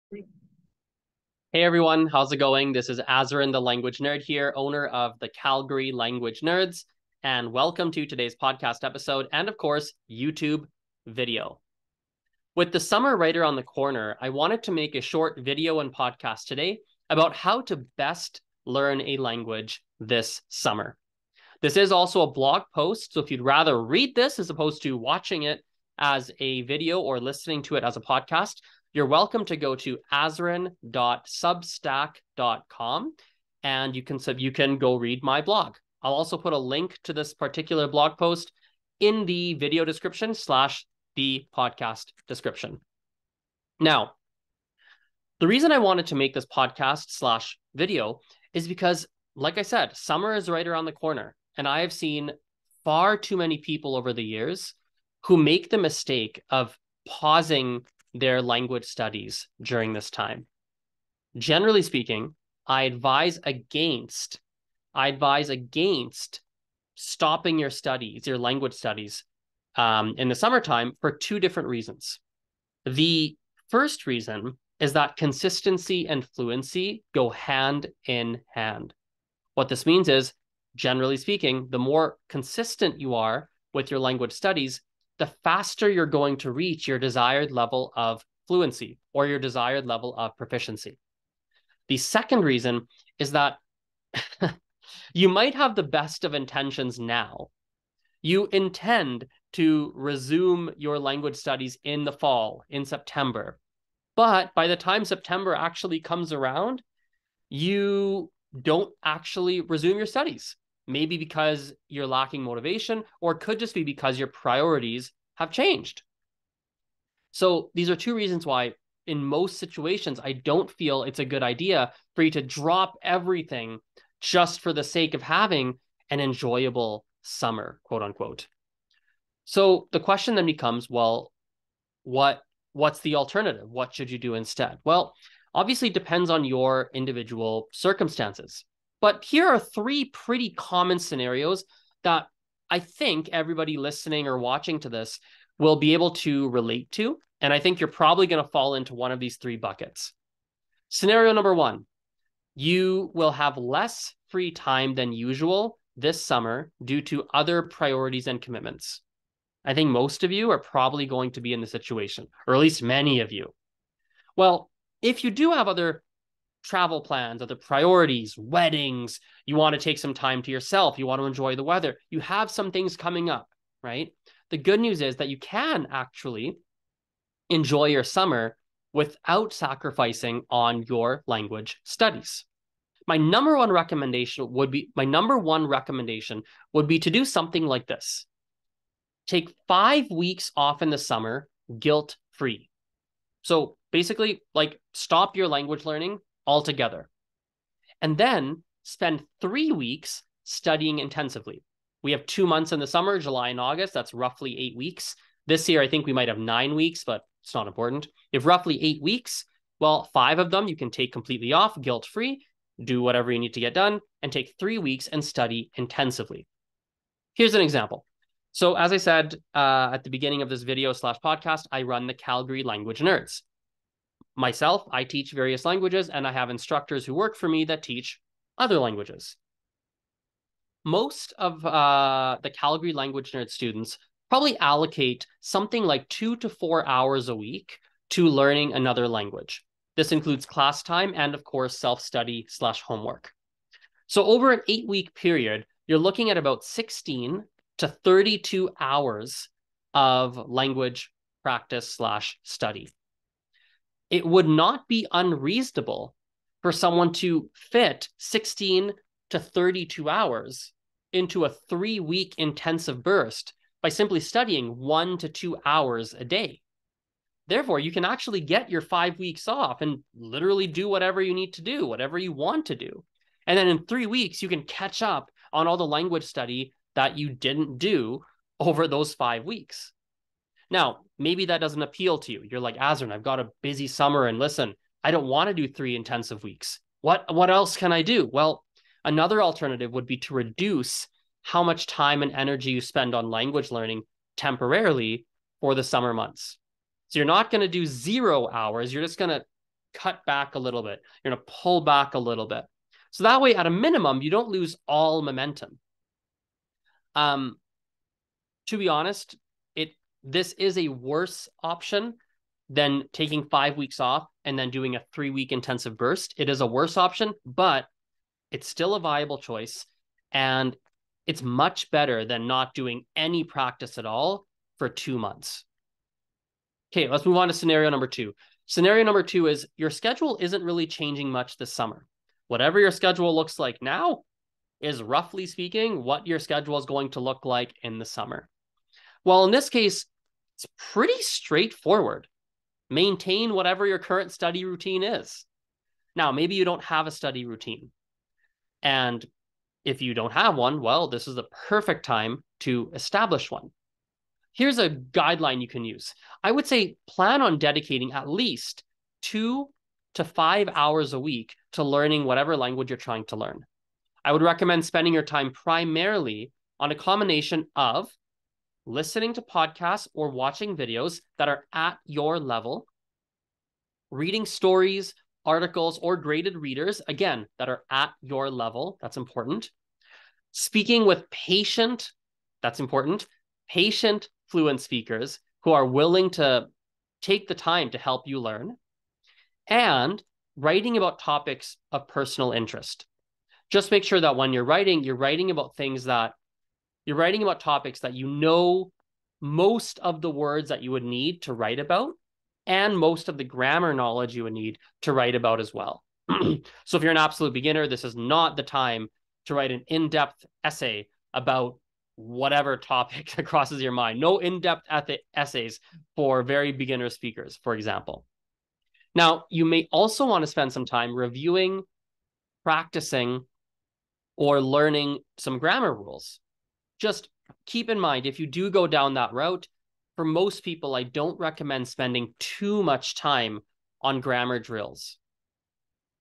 Hey everyone, how's it going? This is Azren, the language nerd here, owner of the Calgary Language Nerds, and welcome to today's podcast episode and, of course, YouTube video. With the summer right around the corner, I wanted to make a short video and podcast today about how to best learn a language this summer. This is also a blog post, so if you'd rather read this as opposed to watching it as a video or listening to it as a podcast, you're welcome to go to azren.substack.com and you can go read my blog. I'll also put a link to this particular blog post in the video description / the podcast description. Now, the reason I wanted to make this podcast / video is because, like I said, summer is right around the corner, and I have seen far too many people over the years who make the mistake of pausing their language studies during this time. Generally speaking, I advise against stopping your studies, your language studies, in the summertime for two different reasons. The first reason is that consistency and fluency go hand in hand. What this means is, generally speaking, the more consistent you are with your language studies, the faster you're going to reach your desired level of fluency or your desired level of proficiency. The second reason is that you might have the best of intentions now. You intend to resume your language studies in the fall, in September. But by the time September actually comes around, you don't actually resume your studies. Maybe because you're lacking motivation, or it could just be because your priorities have changed. So these are two reasons why, in most situations, I don't feel it's a good idea for you to drop everything just for the sake of having an enjoyable summer, quote unquote. So the question then becomes, well, what's the alternative? What should you do instead? Well, obviously it depends on your individual circumstances. But here are three pretty common scenarios that I think everybody listening or watching to this will be able to relate to. And I think you're probably going to fall into one of these three buckets. Scenario number one, you will have less free time than usual this summer due to other priorities and commitments. I think most of you are probably going to be in the situation, or at least many of you. Well, if you do have other travel plans, other priorities, weddings, you want to take some time to yourself, you want to enjoy the weather, you have some things coming up, right? The good news is that you can actually enjoy your summer without sacrificing on your language studies. My number one recommendation would be to do something like this. Take 5 weeks off in the summer, guilt-free. So basically, like, stop your language learning altogether. And then spend 3 weeks studying intensively. We have 2 months in the summer, July and August. That's roughly 8 weeks. This year, I think we might have 9 weeks, but it's not important. If roughly 8 weeks, well, 5 of them you can take completely off, guilt-free, do whatever you need to get done, and take 3 weeks and study intensively. Here's an example. So as I said at the beginning of this video / podcast, I run the Calgary Language Nerds. Myself, I teach various languages, and I have instructors who work for me that teach other languages. Most of the Calgary Language Nerd students probably allocate something like 2 to 4 hours a week to learning another language. This includes class time and, of course, self-study / homework. So over an 8-week period, you're looking at about 16 to 32 hours of language practice / study. It would not be unreasonable for someone to fit 16 to 32 hours into a 3-week intensive burst by simply studying 1 to 2 hours a day. Therefore, you can actually get your 5 weeks off and literally do whatever you need to do, whatever you want to do. And then in 3 weeks, you can catch up on all the language study that you didn't do over those 5 weeks. Now, maybe that doesn't appeal to you. You're like, Azren, I've got a busy summer, and listen, I don't want to do 3 intensive weeks. What else can I do? Well, another alternative would be to reduce how much time and energy you spend on language learning temporarily for the summer months. So you're not going to do 0 hours. You're just going to cut back a little bit. You're going to pull back a little bit. So that way, at a minimum, you don't lose all momentum. To be honest, this is a worse option than taking 5 weeks off and then doing a 3-week intensive burst. It is a worse option, but it's still a viable choice. And it's much better than not doing any practice at all for 2 months. Okay, let's move on to scenario number 2. Scenario number 2 is your schedule isn't really changing much this summer. Whatever your schedule looks like now is, roughly speaking, what your schedule is going to look like in the summer. Well, in this case, it's pretty straightforward. Maintain whatever your current study routine is. Now, maybe you don't have a study routine. And if you don't have one, well, this is the perfect time to establish one. Here's a guideline you can use. I would say plan on dedicating at least 2 to 5 hours a week to learning whatever language you're trying to learn. I would recommend spending your time primarily on a combination of listening to podcasts or watching videos that are at your level, reading stories, articles, or graded readers, again, that are at your level. That's important. Speaking with patient, that's important, patient fluent speakers who are willing to take the time to help you learn, and writing about topics of personal interest. Just make sure that when you're writing about things that you're writing about topics that you know most of the words that you would need to write about and most of the grammar knowledge you would need to write about as well. So if you're an absolute beginner, this is not the time to write an in-depth essay about whatever topic that crosses your mind. No in-depth essays for very beginner speakers, for example. Now, you may also want to spend some time reviewing, practicing, or learning some grammar rules. Just keep in mind, if you do go down that route, for most people, I don't recommend spending too much time on grammar drills.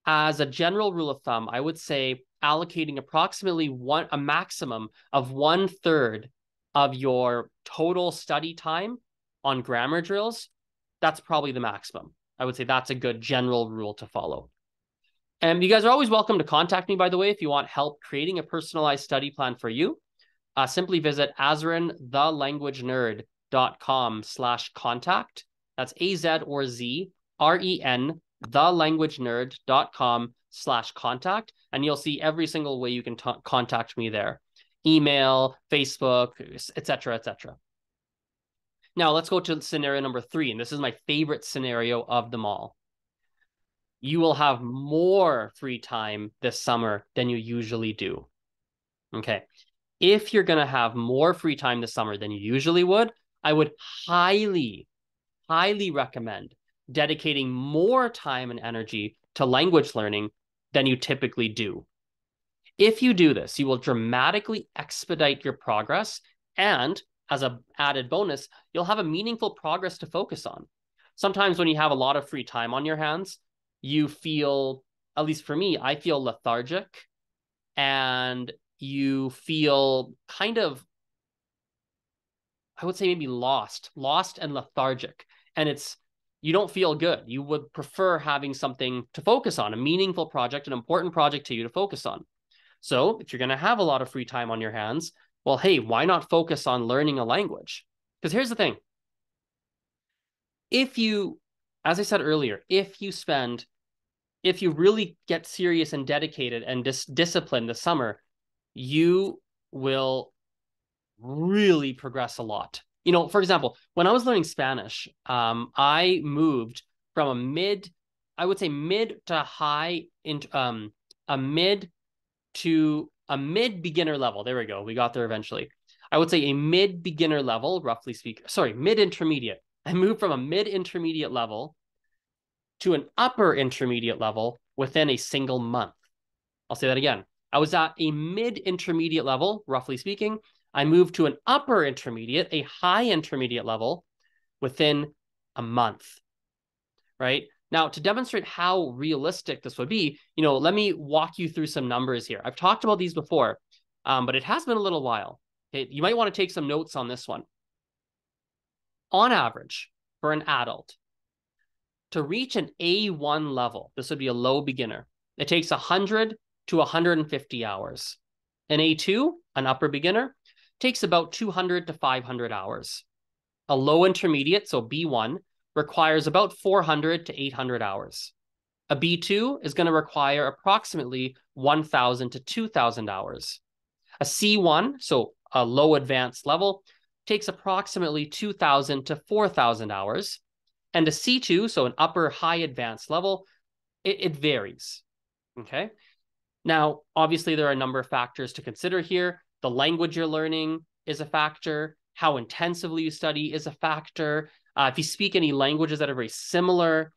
As a general rule of thumb, I would say allocating approximately a maximum of 1/3 of your total study time on grammar drills. That's probably the maximum. I would say that's a good general rule to follow. And you guys are always welcome to contact me, by the way, if you want help creating a personalized study plan for you. Simply visit azrenthelanguagenerd.com/contact. That's AZ or Z, REN, thelanguagenerd.com/contact. And you'll see every single way you can contact me there. Email, Facebook, etc., etc. Now let's go to scenario number 3. And this is my favorite scenario of them all. You will have more free time this summer than you usually do. Okay. If you're going to have more free time this summer than you usually would, I would highly, highly recommend dedicating more time and energy to language learning than you typically do. If you do this, you will dramatically expedite your progress, and as an added bonus, you'll have a meaningful progress to focus on. Sometimes when you have a lot of free time on your hands, you feel, at least for me, I feel lethargic, and you feel kind of, I would say maybe lost and lethargic. And you don't feel good. You would prefer having something to focus on, a meaningful project, an important project to you to focus on. So if you're going to have a lot of free time on your hands, well, hey, why not focus on learning a language? Because here's the thing. If you, as I said earlier, if you really get serious and dedicated and disciplined this summer, you will really progress a lot. You know, for example, when I was learning Spanish, I moved from a mid to high, a mid to a mid beginner level. There we go. We got there eventually. I would say a mid beginner level, roughly speaking. Sorry, mid intermediate. I moved from a mid intermediate level to an upper intermediate level within a single month. I'll say that again. I was at a mid intermediate level, roughly speaking. I moved to an upper intermediate, a high intermediate level within a month, right? Now, to demonstrate how realistic this would be, let me walk you through some numbers here. I've talked about these before, but it has been a little while. Okay? You might want to take some notes on this one. On average, for an adult, to reach an A1 level, this would be a low beginner, it takes 100 to 150 hours. An A2, an upper beginner, takes about 200 to 500 hours. A low intermediate, so B1, requires about 400 to 800 hours. A B2 is going to require approximately 1,000 to 2,000 hours. A C1, so a low advanced level, takes approximately 2,000 to 4,000 hours. And a C2, so an upper high advanced level, it varies. Okay. Now, obviously, there are a number of factors to consider here. The language you're learning is a factor. How intensively you study is a factor. If you speak any languages that are very similar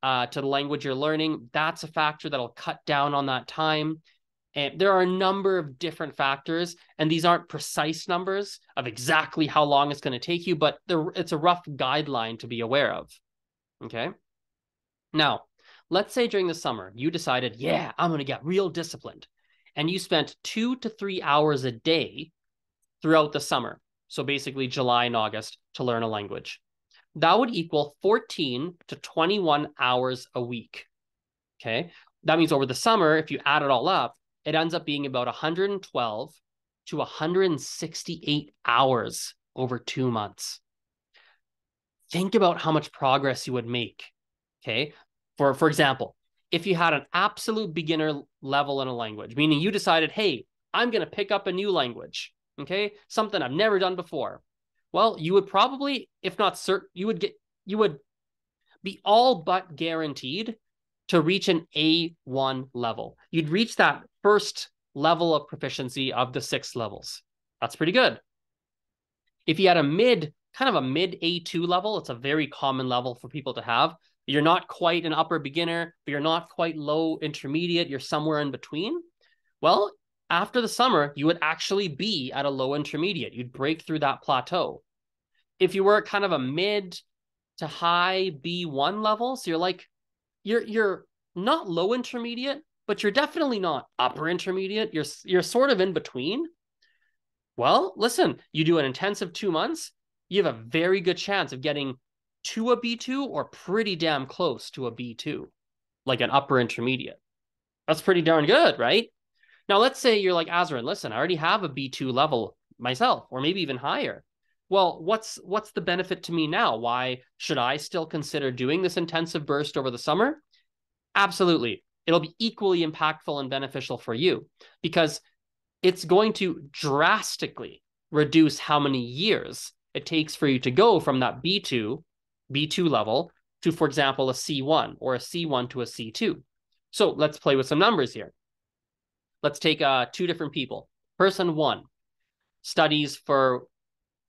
to the language you're learning, that's a factor that'll cut down on that time. And there are a number of different factors, and these aren't precise numbers of exactly how long it's going to take you, but it's a rough guideline to be aware of. Okay. Now, let's say during the summer, you decided, yeah, I'm going to get real disciplined. And you spent 2 to 3 hours a day throughout the summer. So basically July and August to learn a language. That would equal 14 to 21 hours a week. Okay. That means over the summer, if you add it all up, it ends up being about 112 to 168 hours over 2 months. Think about how much progress you would make. Okay. For example, if you had an absolute beginner level in a language, meaning you decided, hey, I'm going to pick up a new language. Okay. Something I've never done before. Well, you would probably, if not certain, you would be all but guaranteed to reach an A1 level. You'd reach that first level of proficiency of the 6 levels. That's pretty good. If you had a mid A2 level, it's a very common level for people to have. You're not quite an upper beginner, but you're not quite low intermediate. You're somewhere in between. Well, after the summer, you would actually be at a low intermediate. You'd break through that plateau. If you were at kind of a mid to high B1 level, so you're not low intermediate, but you're definitely not upper intermediate. You're sort of in between. Well, listen, you do an intensive 2 months, you have a very good chance of getting to a B2 or pretty damn close to a B2, like an upper intermediate. That's pretty darn good, right? Now, let's say you're like, Azren, listen, I already have a B2 level myself, or maybe even higher. Well, what's the benefit to me now? Why should I still consider doing this intensive burst over the summer? Absolutely. It'll be equally impactful and beneficial for you because it's going to drastically reduce how many years it takes for you to go from that B2 level to, for example, a C1 or a C1 to a C2. So let's play with some numbers here. Let's take 2 different people. Person 1 studies for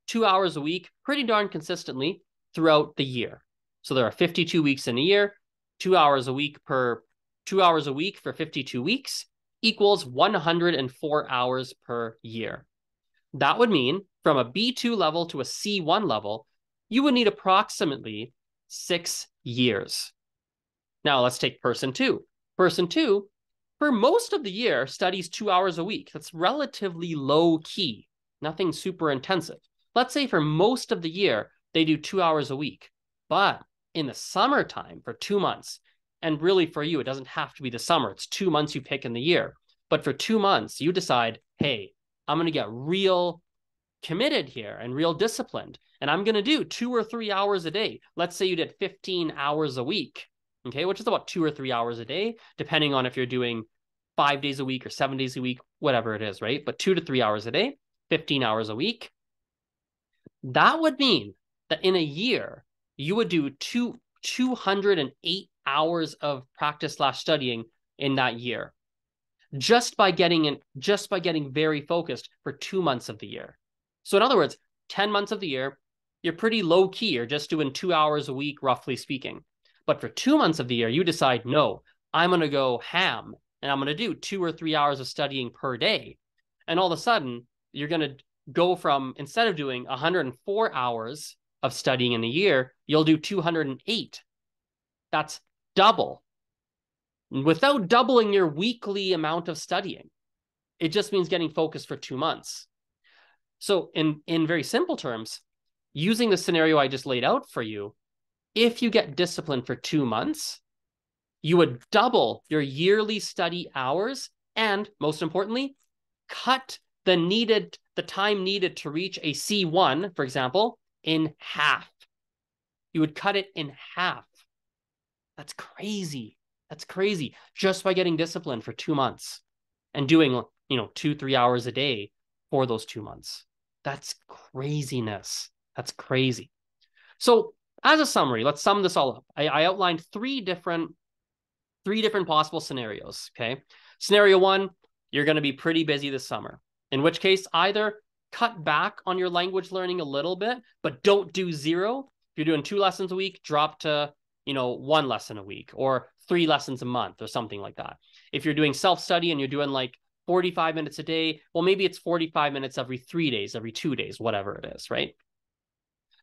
2 hours a week, pretty darn consistently throughout the year. So there are 52 weeks in a year, 2 hours a week for 52 weeks equals 104 hours per year. That would mean from a B2 level to a C1 level, you would need approximately 6 years. Now let's take person 2. Person 2, for most of the year, studies 2 hours a week. That's relatively low key, nothing super intensive. Let's say for most of the year, they do 2 hours a week. But in the summertime for 2 months, and really for you, it doesn't have to be the summer. It's 2 months you pick in the year. But for 2 months, you decide, hey, I'm going to get real committed here and real disciplined. And I'm going to do 2 or 3 hours a day. Let's say you did 15 hours a week, okay, which is about 2 or 3 hours a day, depending on if you're doing 5 days a week or 7 days a week, whatever it is, right? But 2 to 3 hours a day, 15 hours a week. That would mean that in a year, you would do 208 hours of practice/studying in that year, just by getting very focused for 2 months of the year. So in other words, 10 months of the year, you're pretty low key. You're just doing 2 hours a week, roughly speaking. But for 2 months of the year, you decide, no, I'm going to go ham and I'm going to do 2 or 3 hours of studying per day. And all of a sudden, you're going to go from, instead of doing 104 hours of studying in a year, you'll do 208. That's double. Without doubling your weekly amount of studying. It just means getting focused for 2 months. So in very simple terms, using the scenario I just laid out for you, if you get disciplined for 2 months, you would double your yearly study hours and, most importantly, cut the time needed to reach a C1, for example, in half. You would cut it in half. That's crazy. That's crazy. Just by getting disciplined for 2 months and doing, 2-3 hours a day for those 2 months. That's craziness. That's crazy. So as a summary, let's sum this all up. I outlined three different possible scenarios, okay? Scenario one, you're going to be pretty busy this summer, in which case either cut back on your language learning a little bit, but don't do zero. If you're doing 2 lessons a week, drop to, 1 lesson a week or 3 lessons a month or something like that. If you're doing self-study and you're doing like 45 minutes a day, well, maybe it's 45 minutes every 3 days, every 2 days, whatever it is, right?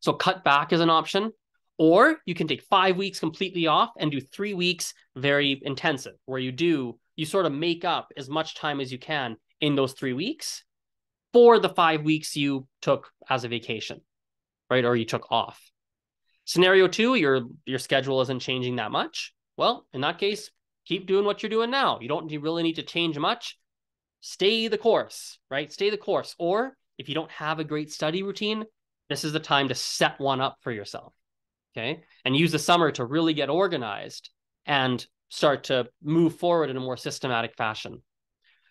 So cut back is an option. Or you can take 5 weeks completely off and do 3 weeks very intensive, where you sort of make up as much time as you can in those 3 weeks for the 5 weeks you took as a vacation, right? Or you took off. Scenario two, your schedule isn't changing that much. Well, in that case, keep doing what you're doing now. You don't really need to change much. Stay the course, right? Stay the course. Or if you don't have a great study routine, this is the time to set one up for yourself. Okay, and use the summer to really get organized and start to move forward in a more systematic fashion.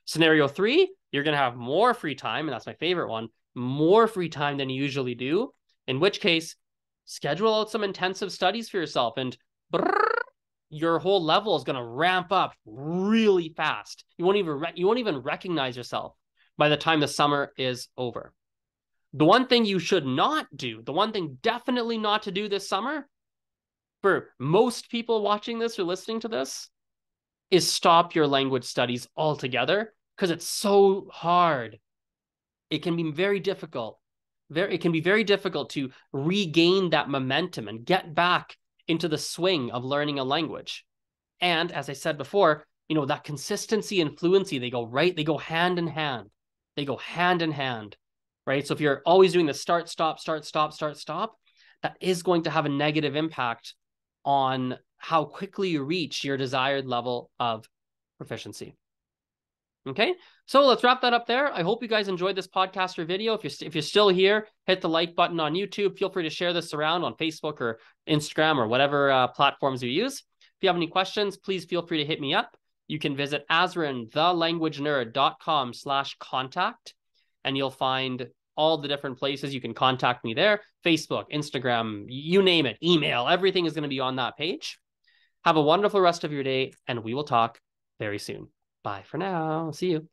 Scenario three, you're going to have more free time, and that's my favorite one, more free time than you usually do, in which case, schedule out some intensive studies for yourself, and your whole level is going to ramp up really fast. You won't even recognize yourself by the time the summer is over. The one thing you should not do, the one thing definitely not to do this summer, for most people watching this or listening to this, is stop your language studies altogether, because it's so hard. It can be very difficult. It can be very difficult to regain that momentum and get back into the swing of learning a language. And as I said before, that consistency and fluency, they go hand in hand. They go hand in hand. Right? So if you're always doing the start, stop, that is going to have a negative impact on how quickly you reach your desired level of proficiency. Okay, so let's wrap that up there. I hope you guys enjoyed this podcast or video. If you're still here, hit the like button on YouTube. Feel free to share this around on Facebook or Instagram or whatever platforms you use. If you have any questions, please feel free to hit me up. You can visit azrenthelanguagenerd.com/contact, and you'll find all the different places you can contact me there. Facebook, Instagram, you name it, email, everything is going to be on that page. Have a wonderful rest of your day, and we will talk very soon. Bye for now. See you.